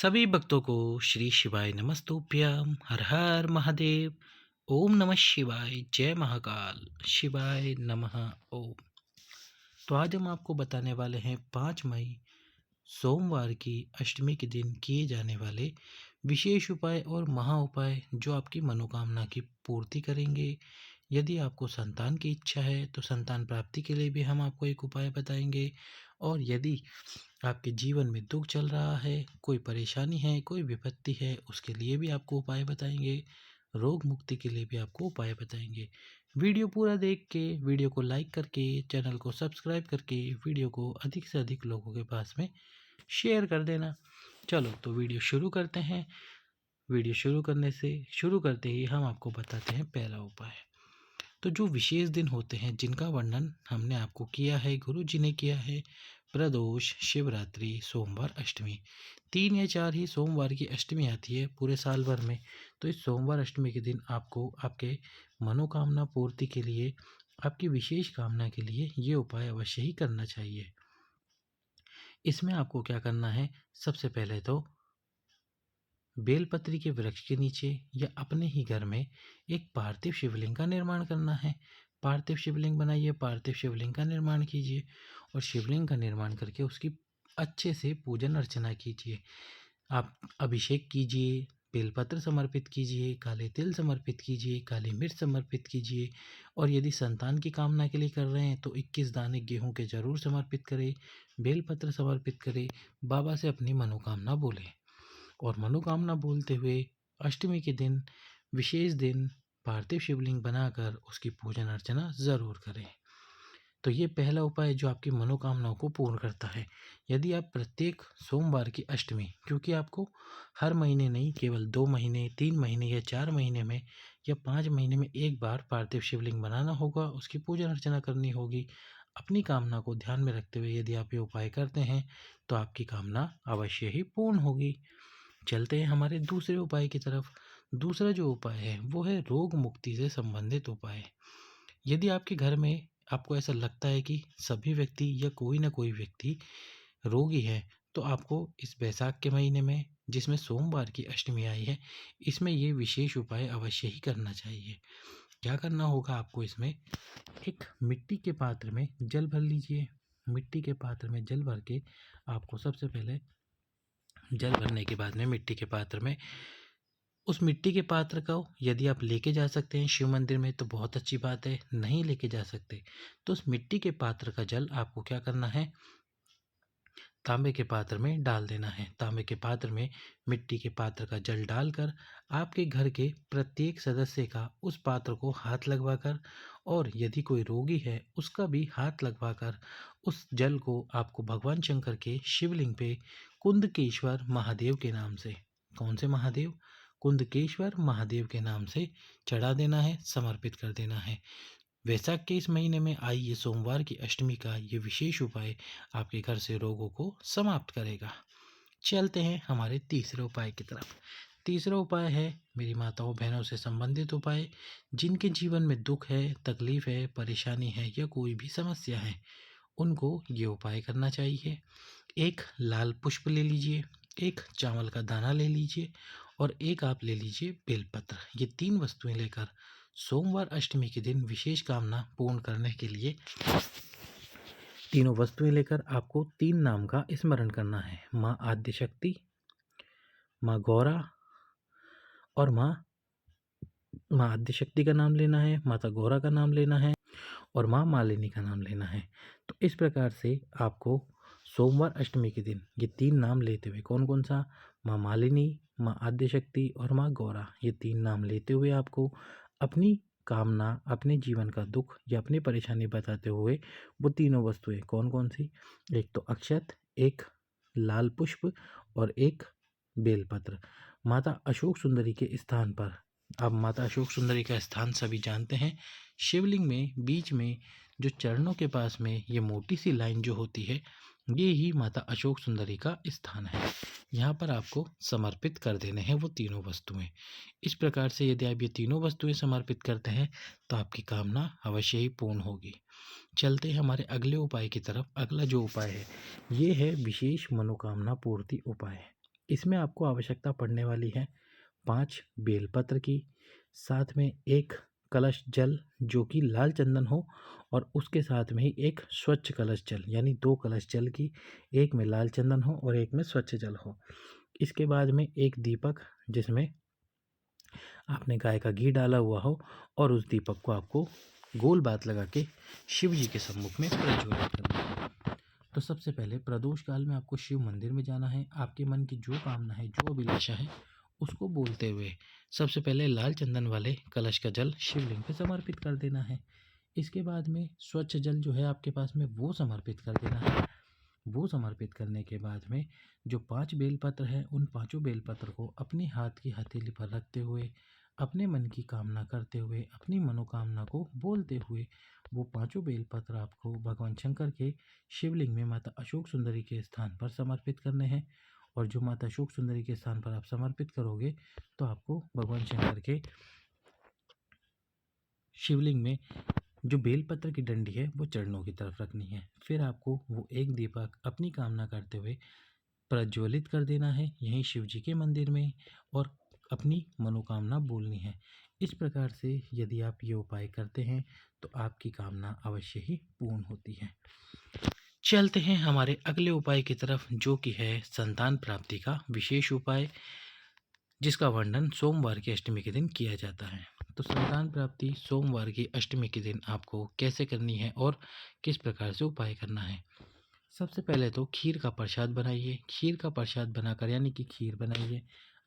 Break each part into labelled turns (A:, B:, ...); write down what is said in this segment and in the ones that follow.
A: सभी भक्तों को श्री शिवाय नमस्तुभ्यम हर हर महादेव। ओम नमः शिवाय, जय महाकाल, शिवाय नमः। ओम। तो आज हम आपको बताने वाले हैं 5 मई सोमवार की अष्टमी के दिन किए जाने वाले विशेष उपाय और महा उपाय जो आपकी मनोकामना की पूर्ति करेंगे। यदि आपको संतान की इच्छा है तो संतान प्राप्ति के लिए भी हम आपको एक उपाय बताएंगे। और यदि आपके जीवन में दुख चल रहा है, कोई परेशानी है, कोई विपत्ति है, उसके लिए भी आपको उपाय बताएंगे। रोग मुक्ति के लिए भी आपको उपाय बताएंगे। वीडियो पूरा देख के, वीडियो को लाइक करके, चैनल को सब्सक्राइब करके वीडियो को अधिक से अधिक लोगों के पास में शेयर कर देना। चलो तो वीडियो शुरू करते हैं। वीडियो शुरू करते ही हम आपको बताते हैं पहला उपाय। तो जो विशेष दिन होते हैं जिनका वर्णन हमने आपको किया है, गुरु जी ने किया है, प्रदोष, शिवरात्रि, सोमवार, अष्टमी, 3 या 4 ही सोमवार की अष्टमी आती है पूरे साल भर में। तो इस सोमवार अष्टमी के दिन आपको आपके मनोकामना पूर्ति के लिए, आपकी विशेष कामना के लिए ये उपाय अवश्य ही करना चाहिए। इसमें आपको क्या करना है, सबसे पहले तो बेलपत्री के वृक्ष के नीचे या अपने ही घर में एक पार्थिव शिवलिंग का निर्माण करना है। पार्थिव शिवलिंग बनाइए, पार्थिव शिवलिंग का निर्माण कीजिए और शिवलिंग का निर्माण करके उसकी अच्छे से पूजन अर्चना कीजिए। आप अभिषेक कीजिए, बेलपत्र समर्पित कीजिए, काले तिल समर्पित कीजिए, काली मिर्च समर्पित कीजिए। और यदि संतान की कामना के लिए कर रहे हैं तो 21 दाने गेहूं के जरूर समर्पित करें, बेलपत्र समर्पित करें, बाबा से अपनी मनोकामना बोलें। और मनोकामना बोलते हुए अष्टमी के दिन, विशेष दिन, पार्थिव शिवलिंग बनाकर उसकी पूजन अर्चना ज़रूर करें। तो ये पहला उपाय जो आपकी मनोकामनाओं को पूर्ण करता है। यदि आप प्रत्येक सोमवार की अष्टमी, क्योंकि आपको हर महीने नहीं, केवल 2 महीने, 3 महीने या 4 महीने में या 5 महीने में एक बार पार्थिव शिवलिंग बनाना होगा, उसकी पूजन अर्चना करनी होगी। अपनी कामना को ध्यान में रखते हुए यदि आप ये उपाय करते हैं तो आपकी कामना अवश्य ही पूर्ण होगी। चलते हैं हमारे दूसरे उपाय की तरफ। दूसरा जो उपाय है वो है रोग मुक्ति से संबंधित उपाय। यदि आपके घर में आपको ऐसा लगता है कि सभी व्यक्ति या कोई ना कोई व्यक्ति रोगी है, तो आपको इस बैसाख के महीने में, जिसमें सोमवार की अष्टमी आई है, इसमें ये विशेष उपाय अवश्य ही करना चाहिए। क्या करना होगा आपको, इसमें एक मिट्टी के पात्र में जल भर लीजिए। मिट्टी के पात्र में जल भर के आपको सबसे पहले, जल भरने के बाद में मिट्टी के पात्र में, उस मिट्टी के पात्र को यदि आप लेके जा सकते हैं शिव मंदिर में तो बहुत अच्छी बात है, नहीं लेके जा सकते तो उस मिट्टी के पात्र का जल आपको क्या करना है, तांबे के पात्र में डाल देना है। तांबे के पात्र में मिट्टी के पात्र का जल डालकर आपके घर के प्रत्येक सदस्य का उस पात्र को हाथ लगवाकर, और यदि कोई रोगी है उसका भी हाथ लगवाकर, उस जल को आपको भगवान शंकर के शिवलिंग पे कुंदकेश्वर महादेव के नाम से, कौन से महादेव, कुंदकेश्वर महादेव के नाम से चढ़ा देना है, समर्पित कर देना है। वैशाख के इस महीने में आई ये सोमवार की अष्टमी का ये विशेष उपाय आपके घर से रोगों को समाप्त करेगा। चलते हैं हमारे तीसरे उपाय की तरफ। तीसरा उपाय है मेरी माताओं बहनों से संबंधित उपाय। जिनके जीवन में दुख है, तकलीफ है, परेशानी है या कोई भी समस्या है, उनको ये उपाय करना चाहिए। एक लाल पुष्प ले लीजिए, एक चावल का दाना ले लीजिए और एक आप ले लीजिए बेलपत्र। ये 3 वस्तुएं लेकर सोमवार अष्टमी के दिन विशेष कामना पूर्ण करने के लिए, तीनों वस्तुएं लेकर आपको 3 नाम का स्मरण करना है। माँ आद्यशक्ति, माँ गौरा और माँ आद्यशक्ति का नाम लेना है, माता गौरा का नाम लेना है और माँ मालिनी का नाम लेना है। तो इस प्रकार से आपको सोमवार अष्टमी के दिन ये 3 नाम लेते हुए, कौन कौन सा, माँ मालिनी, माँ आद्यशक्ति और माँ गौरा, ये 3 नाम लेते हुए आपको अपनी कामना, अपने जीवन का दुख या अपनी परेशानी बताते हुए वो तीनों वस्तुएं कौन कौन सी, एक तो अक्षत, एक लाल पुष्प और एक बेलपत्र, माता अशोक सुंदरी के स्थान पर। अब माता अशोक सुंदरी का स्थान सभी जानते हैं, शिवलिंग में बीच में जो चरणों के पास में ये मोटी सी लाइन जो होती है, ये ही माता अशोक सुंदरी का स्थान है। यहाँ पर आपको समर्पित कर देने हैं वो तीनों वस्तुएं। इस प्रकार से यदि आप ये तीनों वस्तुएं समर्पित करते हैं तो आपकी कामना अवश्य ही पूर्ण होगी। चलते हैं हमारे अगले उपाय की तरफ। अगला जो उपाय है ये है विशेष मनोकामना पूर्ति उपाय। इसमें आपको आवश्यकता पड़ने वाली है 5 बेलपत्र की, साथ में 1 कलश जल जो कि लाल चंदन हो, और उसके साथ में ही एक स्वच्छ कलश जल, यानी 2 कलश जल की, एक में लाल चंदन हो और एक में स्वच्छ जल हो। इसके बाद में एक दीपक जिसमें आपने गाय का घी डाला हुआ हो, और उस दीपक को आपको गोल बात लगा के शिव जी के सम्मुख में प्रज्वलित करना है। तो सबसे पहले प्रदोष काल में आपको शिव मंदिर में जाना है। आपके मन की जो कामना है, जो अभिलाषा है, उसको बोलते हुए सबसे पहले लाल चंदन वाले कलश का जल शिवलिंग पे समर्पित कर देना है। इसके बाद में स्वच्छ जल जो है आपके पास में, वो समर्पित कर देना है। वो समर्पित करने के बाद में जो 5 बेलपत्र है, उन पांचों बेलपत्र को अपने हाथ की हथेली पर रखते हुए, अपने मन की कामना करते हुए, अपनी मनोकामना को बोलते हुए, वो पांचों बेलपत्र आपको भगवान शंकर के शिवलिंग में माता अशोक सुंदरी के स्थान पर समर्पित करने हैं। और जो माता अशोक सुंदरी के स्थान पर आप समर्पित करोगे, तो आपको भगवान शंकर के शिवलिंग में जो बेलपत्र की डंडी है वो चरणों की तरफ रखनी है। फिर आपको वो एक दीपक अपनी कामना करते हुए प्रज्वलित कर देना है यहीं शिव जी के मंदिर में, और अपनी मनोकामना बोलनी है। इस प्रकार से यदि आप ये उपाय करते हैं तो आपकी कामना अवश्य ही पूर्ण होती है। चलते हैं हमारे अगले उपाय की तरफ, जो कि है संतान प्राप्ति का विशेष उपाय, जिसका वर्णन सोमवार की अष्टमी के दिन किया जाता है। तो संतान प्राप्ति सोमवार की अष्टमी के दिन आपको कैसे करनी है और किस प्रकार से उपाय करना है। सबसे पहले तो खीर का प्रसाद बनाइए। खीर का प्रसाद बनाकर, यानी कि खीर बनाइए।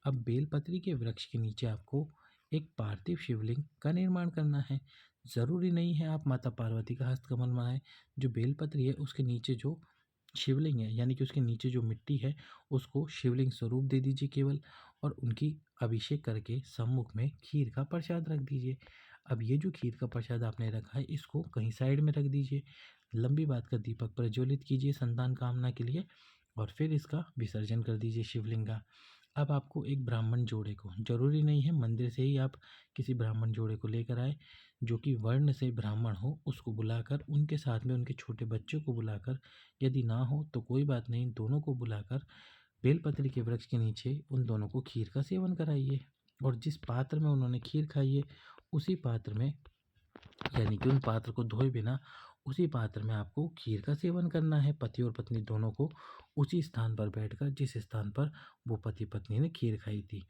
A: अब बेलपत्री के वृक्ष के नीचे आपको एक पार्थिव शिवलिंग का निर्माण करना है। ज़रूरी नहीं है आप माता पार्वती का हस्तकमल बनाएं। जो बेलपत्री है उसके नीचे जो शिवलिंग है, यानी कि उसके नीचे जो मिट्टी है, उसको शिवलिंग स्वरूप दे दीजिए केवल, और उनकी अभिषेक करके सम्मुख में खीर का प्रसाद रख दीजिए। अब ये जो खीर का प्रसाद आपने रखा है, इसको कहीं साइड में रख दीजिए। लंबी बात का दीपक प्रज्वलित कीजिए संतान कामना के लिए, और फिर इसका विसर्जन कर दीजिए शिवलिंग का। अब आपको एक ब्राह्मण जोड़े को, जरूरी नहीं है मंदिर से ही आप किसी ब्राह्मण जोड़े को लेकर आए, जो कि वर्ण से ब्राह्मण हो, उसको बुलाकर, उनके साथ में उनके छोटे बच्चों को बुलाकर, यदि ना हो तो कोई बात नहीं, दोनों को बुलाकर बेलपत्री के वृक्ष के नीचे उन दोनों को खीर का सेवन कराइए। और जिस पात्र में उन्होंने खीर खाई है, उसी पात्र में, यानी कि उन पात्र को धोए बिना उसी पात्र में आपको खीर का सेवन करना है। पति और पत्नी दोनों को उसी स्थान पर बैठकर, जिस स्थान पर वो पति पत्नी ने खीर खाई थी।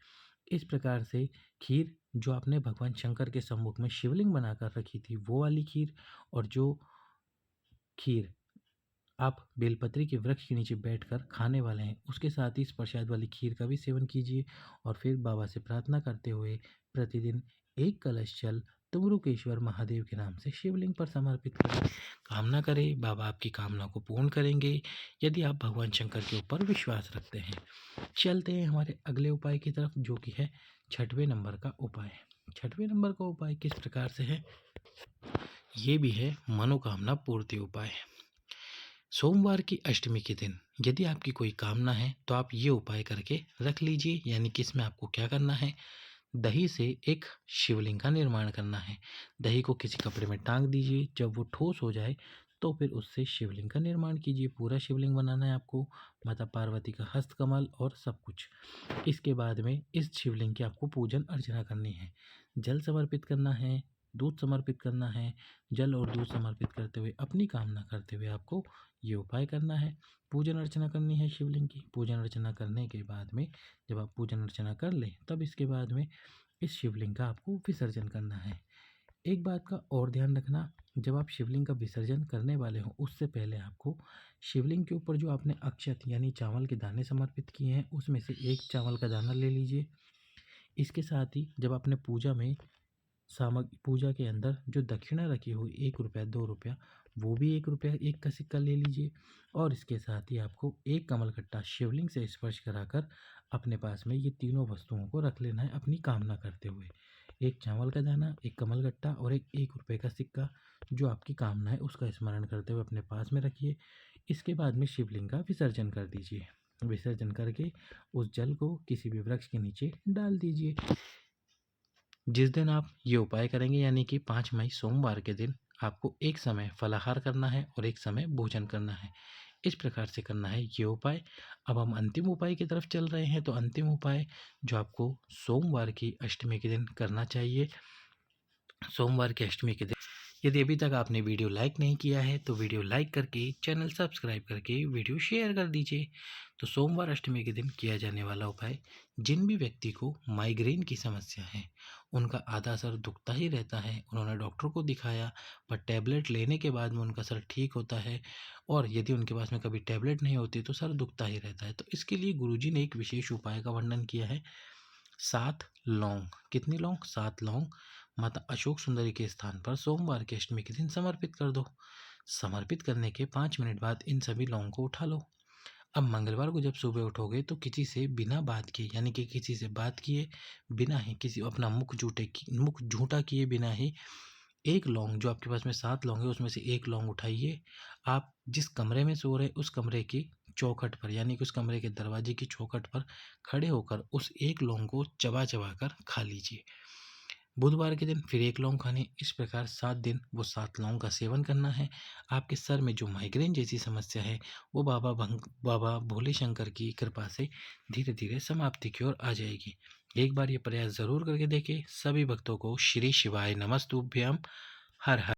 A: इस प्रकार से खीर जो आपने भगवान शंकर के सम्मुख में शिवलिंग बनाकर रखी थी, वो वाली खीर, और जो खीर आप बेलपत्री के वृक्ष के नीचे बैठकर खाने वाले हैं, उसके साथ ही इस प्रसाद वाली खीर का भी सेवन कीजिए। और फिर बाबा से प्रार्थना करते हुए प्रतिदिन 1 कलश जल तुमरुकेश्वर महादेव के नाम से शिवलिंग पर समर्पित करें। कामना करें, बाबा आपकी कामना को पूर्ण करेंगे, यदि आप भगवान शंकर के ऊपर विश्वास रखते हैं। चलते हैं हमारे अगले उपाय की तरफ, जो कि है 6वें नंबर का उपाय। 6वें नंबर का उपाय किस प्रकार से है, ये भी है मनोकामना पूर्ति उपाय। सोमवार की अष्टमी के दिन यदि आपकी कोई कामना है तो आप ये उपाय करके रख लीजिए। यानी कि इसमें आपको क्या करना है, दही से एक शिवलिंग का निर्माण करना है। दही को किसी कपड़े में टांग दीजिए, जब वो ठोस हो जाए तो फिर उससे शिवलिंग का निर्माण कीजिए। पूरा शिवलिंग बनाना है आपको, माता पार्वती का हस्तकमल और सब कुछ। इसके बाद में इस शिवलिंग की आपको पूजन अर्चना करनी है। जल समर्पित करना है, दूध समर्पित करना है। जल और दूध समर्पित करते हुए, अपनी कामना करते हुए आपको ये उपाय करना है। पूजन अर्चना करनी है शिवलिंग की। पूजन अर्चना करने के बाद में, जब आप पूजन अर्चना कर लें, तब इसके बाद में इस शिवलिंग का आपको विसर्जन करना है। एक बात का और ध्यान रखना, जब आप शिवलिंग का विसर्जन करने वाले हो, उससे पहले आपको शिवलिंग के ऊपर जो आपने अक्षत यानी चावल के दाने समर्पित किए हैं, उसमें से एक चावल का दाना ले लीजिए। इसके साथ ही जब आपने पूजा में पूजा के अंदर जो दक्षिणा रखी हुई 1 रुपया 2 रुपया, वो भी 1 रुपया 1 का सिक्का ले लीजिए। और इसके साथ ही आपको एक कमलगट्टा शिवलिंग से स्पर्श कराकर अपने पास में ये तीनों वस्तुओं को रख लेना है, अपनी कामना करते हुए। एक चावल का दाना, एक कमलगट्टा और एक 1 रुपये का सिक्का। जो आपकी कामना है उसका स्मरण करते हुए अपने पास में रखिए। इसके बाद में शिवलिंग का विसर्जन कर दीजिए। विसर्जन करके उस जल को किसी भी वृक्ष के नीचे डाल दीजिए। जिस दिन आप ये उपाय करेंगे, यानी कि 5 मई सोमवार के दिन, आपको एक समय फलाहार करना है और एक समय भोजन करना है। इस प्रकार से करना है ये उपाय। अब हम अंतिम उपाय की तरफ चल रहे हैं। तो अंतिम उपाय जो आपको सोमवार की अष्टमी के दिन करना चाहिए। सोमवार की अष्टमी के दिन यदि अभी तक आपने वीडियो लाइक नहीं किया है तो वीडियो लाइक करके चैनल सब्सक्राइब करके वीडियो शेयर कर दीजिए। तो सोमवार अष्टमी के दिन किया जाने वाला उपाय, जिन भी व्यक्ति को माइग्रेन की समस्या है, उनका आधा सर दुखता ही रहता है, उन्होंने डॉक्टर को दिखाया पर टैबलेट लेने के बाद में उनका सर ठीक होता है, और यदि उनके पास में कभी टैबलेट नहीं होती तो सर दुखता ही रहता है, तो इसके लिए गुरुजी ने एक विशेष उपाय का वर्णन किया है। 7 लौंग। कितनी लौंग? 7 लौंग माता अशोक सुंदरी के स्थान पर सोमवार की अष्टमी के दिन समर्पित कर दो। समर्पित करने के 5 मिनट बाद इन सभी लौंग को उठा लो। अब मंगलवार को जब सुबह उठोगे तो किसी से बिना बात किए, यानी कि किसी से बात किए बिना ही, किसी अपना मुख झूठा किए बिना ही, एक लौंग, जो आपके पास में 7 लौंग है उसमें से एक लौंग उठाइए। आप जिस कमरे में सो रहे उस कमरे की चौखट पर, यानी कि उस कमरे के दरवाजे की चौखट पर खड़े होकर उस एक लौंग को चबा चबा कर खा लीजिए। बुधवार के दिन फिर एक लौंग खानी। इस प्रकार 7 दिन वो 7 लौंग का सेवन करना है। आपके सर में जो माइग्रेन जैसी समस्या है वो बाबा भोले शंकर की कृपा से धीरे धीरे समाप्ति की ओर आ जाएगी। एक बार ये प्रयास ज़रूर करके देखें। सभी भक्तों को श्री शिवाय नमस्तुभ्यम। हर हर